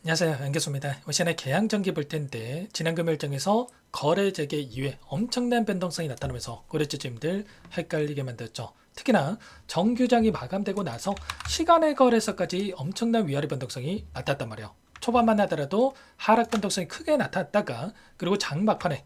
안녕하세요. 연교수입니다. 이번 시간에 계양전기 볼 텐데 지난 금요일 장에서 거래 재개 이후에 엄청난 변동성이 나타나면서 거래처님들 헷갈리게 만들었죠. 특히나 정규장이 마감되고 나서 시간의 거래소까지 엄청난 위아래 변동성이 나타났단 말이에요. 초반만 하더라도 하락 변동성이 크게 나타났다가 그리고 장 막판에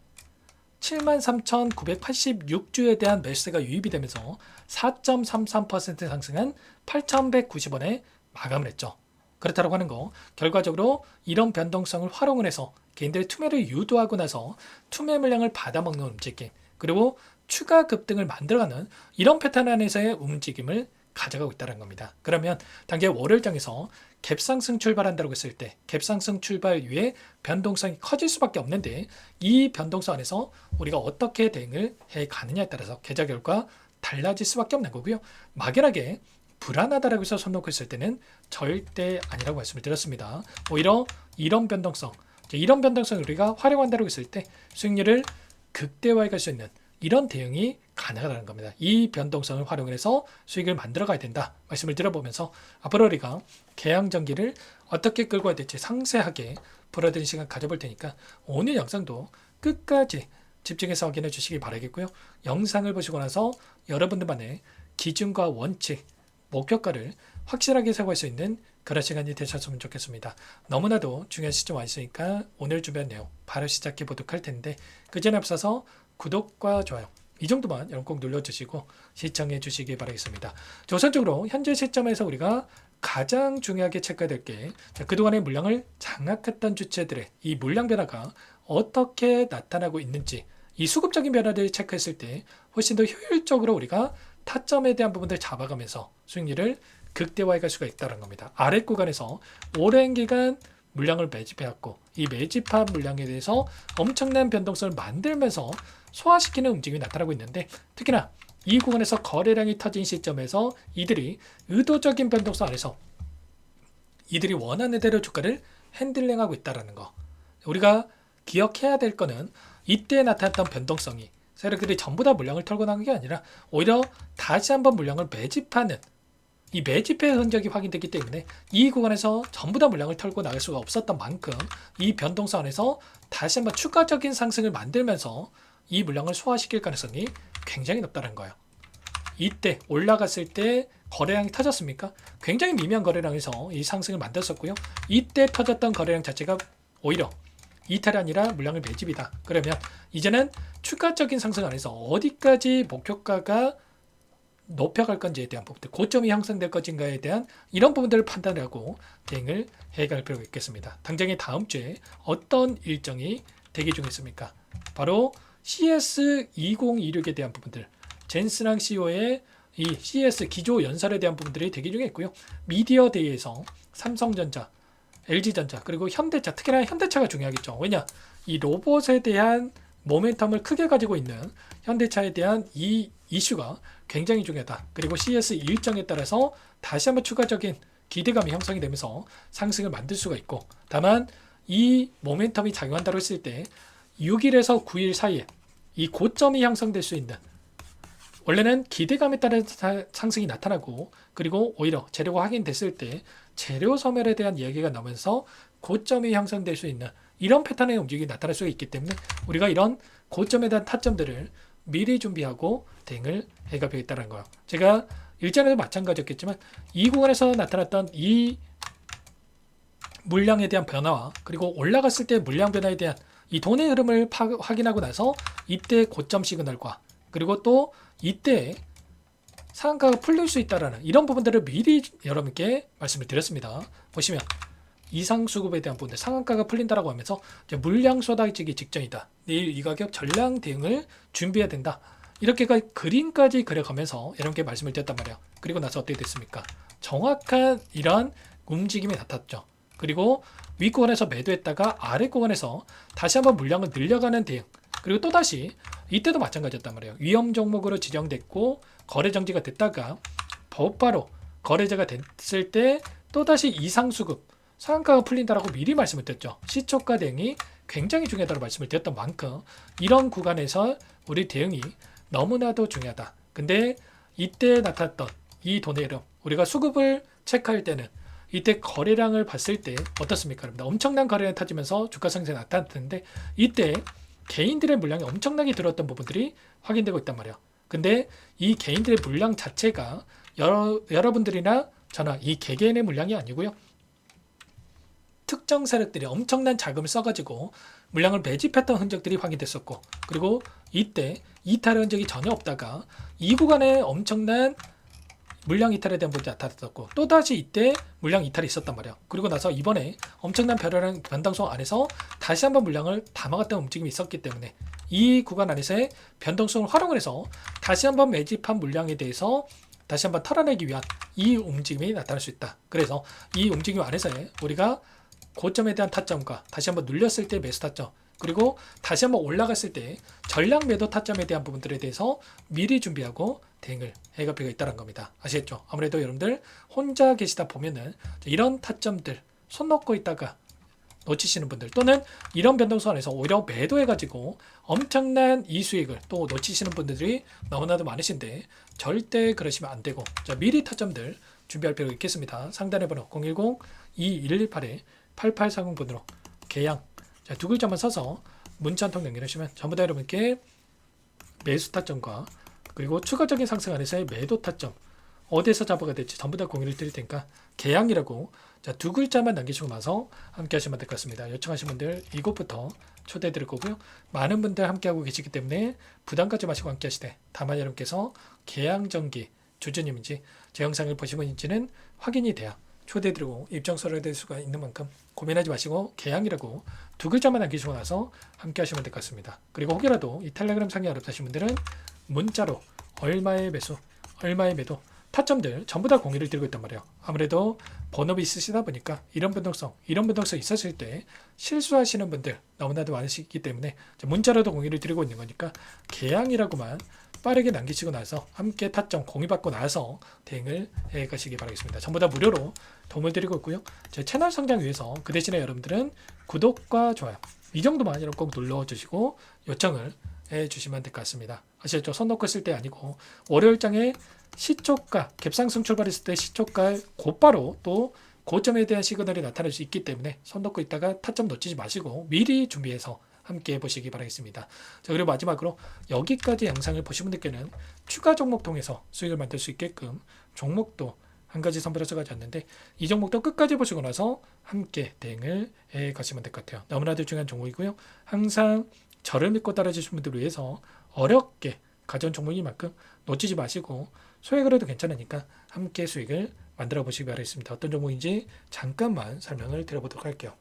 73,986주에 대한 매수세가 유입이 되면서 4.33% 상승한 8,190원에 마감을 했죠. 그렇다고 하는 거 결과적으로 이런 변동성을 활용을 해서 개인들의 투매를 유도하고 나서 투매 물량을 받아먹는 움직임 그리고 추가 급등을 만들어가는 이런 패턴 안에서의 움직임을 가져가고 있다는 겁니다. 그러면 단계 월요일장에서 갭상승 출발한다고 했을 때 갭상승 출발 이후에 변동성이 커질 수밖에 없는데 이 변동성 안에서 우리가 어떻게 대응을 해 가느냐에 따라서 계좌 결과 달라질 수밖에 없는 거고요. 막연하게 불안하다라고 해서 손 놓고 있을 때는 절대 아니라고 말씀을 드렸습니다. 오히려 이런 변동성, 이런 변동성을 우리가 활용한다고 했을 때 수익률을 극대화해 갈 수 있는 이런 대응이 가능하다는 겁니다. 이 변동성을 활용해서 수익을 만들어 가야 된다 말씀을 드려보면서 앞으로 우리가 계양전기를 어떻게 끌고 가야 될지 상세하게 풀어드리는 시간 가져볼 테니까 오늘 영상도 끝까지 집중해서 확인해 주시기 바라겠고요. 영상을 보시고 나서 여러분들만의 기준과 원칙, 목표가를 확실하게 세워갈 수 있는 그런 시간이 되셨으면 좋겠습니다. 너무나도 중요한 시점 와 있으니까 오늘 준비한 내용 바로 시작해 보도록 할 텐데 그 전에 앞서서 구독과 좋아요 이 정도만 여러분 꼭 눌러주시고 시청해 주시기 바라겠습니다. 우선적으로 현재 시점에서 우리가 가장 중요하게 체크해야 될 게 그동안의 물량을 장악했던 주체들의 이 물량 변화가 어떻게 나타나고 있는지 이 수급적인 변화들을 체크했을 때 훨씬 더 효율적으로 우리가 타점에 대한 부분들을 잡아가면서 수익률을 극대화해 갈 수가 있다는 겁니다. 아래 구간에서 오랜 기간 물량을 매집해왔고 이 매집한 물량에 대해서 엄청난 변동성을 만들면서 소화시키는 움직임이 나타나고 있는데 특히나 이 구간에서 거래량이 터진 시점에서 이들이 의도적인 변동성 안에서 이들이 원하는 대로 주가를 핸들링하고 있다는 거. 우리가 기억해야 될 거는 이때 나타났던 변동성이 세력들이 전부 다 물량을 털고 나간 게 아니라 오히려 다시 한번 물량을 매집하는 이 매집의 흔적이 확인됐기 때문에 이 구간에서 전부 다 물량을 털고 나갈 수가 없었던 만큼 이 변동성 안에서 다시 한번 추가적인 상승을 만들면서 이 물량을 소화시킬 가능성이 굉장히 높다는 거예요. 이때 올라갔을 때 거래량이 터졌습니까? 굉장히 미미한 거래량에서 이 상승을 만들었었고요. 이때 터졌던 거래량 자체가 오히려 이탈이 아니라 물량을 매집이다. 그러면 이제는 추가적인 상승 안에서 어디까지 목표가가 높여갈 건지에 대한 부분들, 고점이 형성될 것인가에 대한 이런 부분들을 판단하고 대응을 해갈 필요가 있겠습니다. 당장의 다음 주에 어떤 일정이 대기 중에 있습니까? 바로 CS2026에 대한 부분들, 젠스랑 CEO의 이 CS 기조 연설에 대한 부분들이 대기 중에 있고요. 미디어 데이에서 삼성전자, LG전자 그리고 현대차, 특히나 현대차가 중요하겠죠. 왜냐? 이 로봇에 대한 모멘텀을 크게 가지고 있는 현대차에 대한 이 이슈가 굉장히 중요하다. 그리고 CS 일정에 따라서 다시 한번 추가적인 기대감이 형성이 되면서 상승을 만들 수가 있고 다만 이 모멘텀이 작용한다고 했을 때 6일에서 9일 사이에 이 고점이 형성될 수 있는 원래는 기대감에 따른 상승이 나타나고 그리고 오히려 재료가 확인됐을 때 재료 소멸에 대한 이야기가 나오면서 고점이 형성될 수 있는 이런 패턴의 움직임이 나타날 수가 있기 때문에 우리가 이런 고점에 대한 타점들을 미리 준비하고 대응을 해가 되겠다는 거예요. 제가 일전에도 마찬가지였겠지만 이 구간에서 나타났던 이 물량에 대한 변화와 그리고 올라갔을 때 물량 변화에 대한 이 돈의 흐름을 확인하고 나서 이때 고점 시그널과 그리고 또 이때 상한가가 풀릴 수 있다라는 이런 부분들을 미리 여러분께 말씀을 드렸습니다. 보시면 이상 수급에 대한 부분들 상한가가 풀린다라고 하면서 이제 물량 쏟아지기 직전이다. 내일 이 가격 전량 대응을 준비해야 된다. 이렇게 그림까지 그려가면서 여러분께 말씀을 드렸단 말이에요. 그리고 나서 어떻게 됐습니까? 정확한 이런 움직임이 나타났죠. 그리고 윗구간에서 매도했다가 아랫구간에서 다시 한번 물량을 늘려가는 대응 그리고 또다시 이때도 마찬가지였단 말이에요. 위험 종목으로 지정됐고 거래 정지가 됐다가 곧바로 거래제가 됐을 때 또다시 이상 수급 상한가가 풀린다라고 미리 말씀을 드렸죠. 시초가 대응이 굉장히 중요하다고 말씀을 드렸던 만큼 이런 구간에서 우리 대응이 너무나도 중요하다. 근데 이때 나타났던 이 돈의 흐름 우리가 수급을 체크할 때는 이때 거래량을 봤을 때 어떻습니까? 여러분들? 엄청난 거래량이 터지면서 주가 상승이 나타났는데 이때 개인들의 물량이 엄청나게 들어왔던 부분들이 확인되고 있단 말이에요. 근데 이 개인들의 물량 자체가 여러분들이나 저나 이 개개인의 물량이 아니고요. 특정 세력들이 엄청난 자금을 써가지고 물량을 매집했던 흔적들이 확인됐었고, 그리고 이때 이탈의 흔적이 전혀 없다가 이 구간에 엄청난 물량 이탈에 대한 부분이 나타났었고, 또다시 이때 물량 이탈이 있었단 말이야. 그리고 나서 이번에 엄청난 변동성 안에서 다시 한번 물량을 담아갔다는 움직임이 있었기 때문에 이 구간 안에서의 변동성을 활용을 해서 다시 한번 매집한 물량에 대해서 다시 한번 털어내기 위한 이 움직임이 나타날 수 있다. 그래서 이 움직임 안에서의 우리가 고점에 대한 타점과 다시 한번 눌렸을 때 매수 타점, 그리고 다시 한번 올라갔을 때 전량 매도 타점에 대한 부분들에 대해서 미리 준비하고 대응을 해갈 필요가 있다는 겁니다. 아시겠죠? 아무래도 여러분들 혼자 계시다 보면은 이런 타점들 손 놓고 있다가 놓치시는 분들, 또는 이런 변동성 안에서 오히려 매도해가지고 엄청난 이수익을 또 놓치시는 분들이 너무나도 많으신데 절대 그러시면 안 되고, 자, 미리 타점들 준비할 필요가 있겠습니다. 상단의 번호 010-2118-8840번으로 계양, 자, 두 글자만 써서 문자 한 통 남겨주시면 전부 다 여러분께 매수 타점과 그리고 추가적인 상승 안에서의 매도 타점 어디에서 잡아가 될지 전부 다 공유를 드릴 테니까 계양이라고, 자, 두 글자만 남기시고 나서 함께 하시면 될 것 같습니다. 요청하신 분들 이곳부터 초대해 드릴 거고요. 많은 분들 함께하고 계시기 때문에 부담 갖지 마시고 함께 하시되, 다만 여러분께서 계양전기 주주님인지 제 영상을 보신 분인지는 확인이 돼야 초대해 드리고 입장서를 될 수가 있는 만큼 고민하지 마시고 계양이라고 두 글자만 남기시고 나서 함께 하시면 될 것 같습니다. 그리고 혹여라도 이 텔레그램 상이 어렵다신 분들은 문자로 얼마의 매수, 얼마의 매도, 타점들 전부 다 공유를 드리고 있단 말이에요. 아무래도 번업이 있으시다 보니까 이런 변동성 있었을 때 실수하시는 분들 너무나도 많으시기 때문에 문자로도 공유를 드리고 있는 거니까 계양이라고만 빠르게 남기시고 나서 함께 타점 공유받고 나서 대응을 해 가시기 바라겠습니다. 전부 다 무료로 도움을 드리고 있고요. 제 채널 성장 위해서 그 대신에 여러분들은 구독과 좋아요 이 정도만 여러분 꼭 눌러주시고 요청을 해주시면 될 것 같습니다. 아시겠죠? 손 놓고 쓸 때 아니고 월요일장에 시초가 갭상승 출발했을 때 시초가 곧바로 또 고점에 대한 시그널이 나타날 수 있기 때문에 손 놓고 있다가 타점 놓치지 마시고 미리 준비해서 함께 해보시기 바라겠습니다. 자, 그리고 마지막으로 여기까지 영상을 보신 분들께는 추가 종목 통해서 수익을 만들 수 있게끔 종목도 한 가지 선별해서 가져왔는데 이 종목도 끝까지 보시고 나서 함께 대응을 해 가시면 될 것 같아요. 너무나도 중요한 종목이고요. 항상 저를 믿고 따라주신 분들을 위해서 어렵게 가져온 종목인 만큼 놓치지 마시고 소액을 해도 괜찮으니까 함께 수익을 만들어 보시기 바라겠습니다. 어떤 종목인지 잠깐만 설명을 드려보도록 할게요.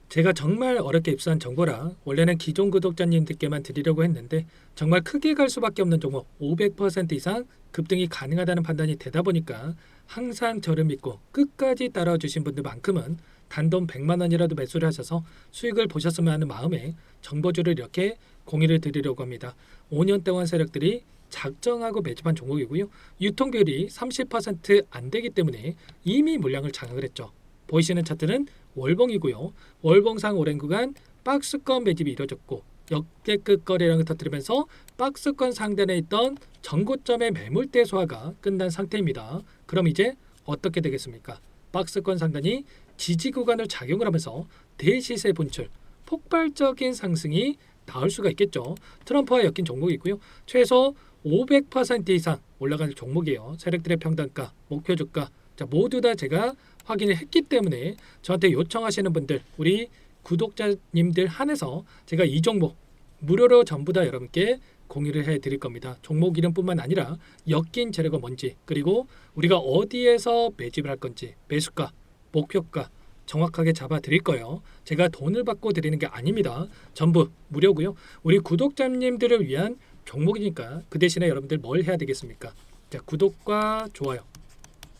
제가 정말 어렵게 입수한 정보라 원래는 기존 구독자님들께만 드리려고 했는데 정말 크게 갈 수밖에 없는 종목 500% 이상 급등이 가능하다는 판단이 되다 보니까 항상 저를 믿고 끝까지 따라와 주신 분들만큼은 단돈 100만 원이라도 매수를 하셔서 수익을 보셨으면 하는 마음에 정보주를 이렇게 공유를 드리려고 합니다. 5년 동안 세력들이 작정하고 매집한 종목이고요. 유통비율이 30% 안 되기 때문에 이미 물량을 장악을 했죠. 보이시는 차트는 월봉이고요. 월봉상 오랜 구간 박스권 매집이 이루어졌고 역대급 거래량을 터뜨리면서 박스권 상단에 있던 전고점의 매물대 소화가 끝난 상태입니다. 그럼 이제 어떻게 되겠습니까? 박스권 상단이 지지 구간을 작용을 하면서 대시세 분출, 폭발적인 상승이 나올 수가 있겠죠. 트럼프와 엮인 종목이고요. 최소 500% 이상 올라가는 종목이에요. 세력들의 평단가, 목표 주가 모두 다 제가 확인을 했기 때문에 저한테 요청하시는 분들, 우리 구독자님들 한해서 제가 이 종목 무료로 전부 다 여러분께 공유를 해드릴 겁니다. 종목 이름뿐만 아니라 엮인 재료가 뭔지, 그리고 우리가 어디에서 매집을 할 건지, 매수가, 목표가 정확하게 잡아 드릴 거예요. 제가 돈을 받고 드리는 게 아닙니다. 전부 무료고요. 우리 구독자님들을 위한 종목이니까 그 대신에 여러분들 뭘 해야 되겠습니까? 자, 구독과 좋아요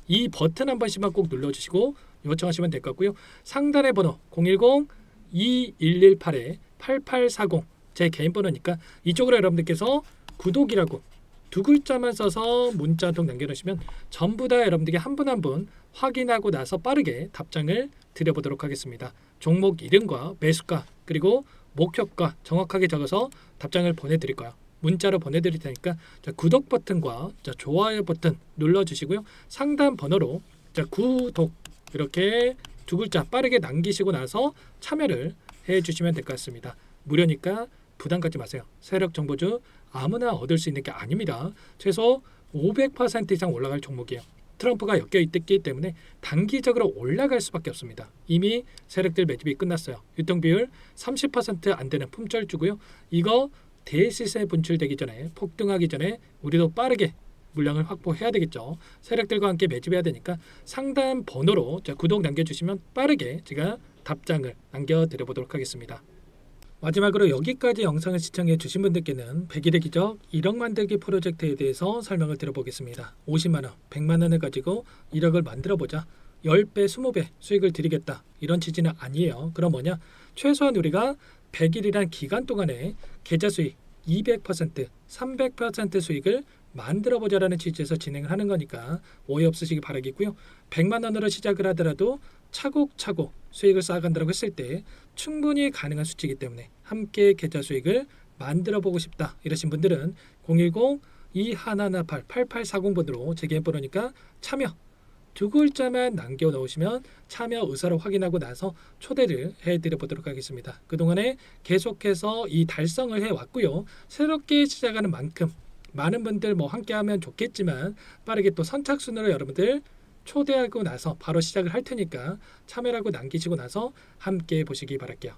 이 버튼 한 번씩만 꼭 눌러주시고 요청하시면 될 것 같고요. 상단의 번호 010-2118-8840 제 개인 번호니까 이쪽으로 여러분들께서 구독이라고 두 글자만 써서 문자 한 통 남겨주시면 전부 다 여러분들께 한 분 한 분 확인하고 나서 빠르게 답장을 드려보도록 하겠습니다. 종목 이름과 매수가 그리고 목표가 정확하게 적어서 답장을 보내드릴 거예요. 문자로 보내드릴 테니까 구독 버튼과 좋아요 버튼 눌러주시고요. 상단 번호로 구독 그렇게 두 글자 빠르게 남기시고 나서 참여를 해주시면 될 것 같습니다. 무료니까 부담 갖지 마세요. 세력 정보주 아무나 얻을 수 있는 게 아닙니다. 최소 500% 이상 올라갈 종목이에요. 트럼프가 엮여 있기 때문에 단기적으로 올라갈 수밖에 없습니다. 이미 세력들 매집이 끝났어요. 유통비율 30% 안 되는 품절주고요. 이거 대시세 분출되기 전에 폭등하기 전에 우리도 빠르게 물량을 확보해야 되겠죠. 세력들과 함께 매집해야 되니까 상담 번호로 구독 남겨주시면 빠르게 제가 답장을 남겨드려 보도록 하겠습니다. 마지막으로 여기까지 영상을 시청해 주신 분들께는 100일의 기적 1억 만들기 프로젝트에 대해서 설명을 드려보겠습니다. 50만원, 100만원을 가지고 1억을 만들어보자. 10배, 20배 수익을 드리겠다. 이런 취지는 아니에요. 그럼 뭐냐? 최소한 우리가 100일이란 기간 동안에 계좌 수익 200%, 300% 수익을 만들어보자라는 취지에서 진행을 하는 거니까 오해 없으시기 바라겠고요. 100만 원으로 시작을 하더라도 차곡차곡 수익을 쌓아간다고 했을 때 충분히 가능한 수치이기 때문에 함께 계좌 수익을 만들어보고 싶다 이러신 분들은 010-2118-8840번으로 제 개인 번호니까 참여 두 글자만 남겨 놓으시면 참여 의사를 확인하고 나서 초대를 해드려 보도록 하겠습니다. 그동안에 계속해서 이 달성을 해왔고요. 새롭게 시작하는 만큼 많은 분들 함께하면 좋겠지만 빠르게 또 선착순으로 여러분들 초대하고 나서 바로 시작을 할 테니까 참여라고 남기시고 나서 함께 보시기 바랄게요.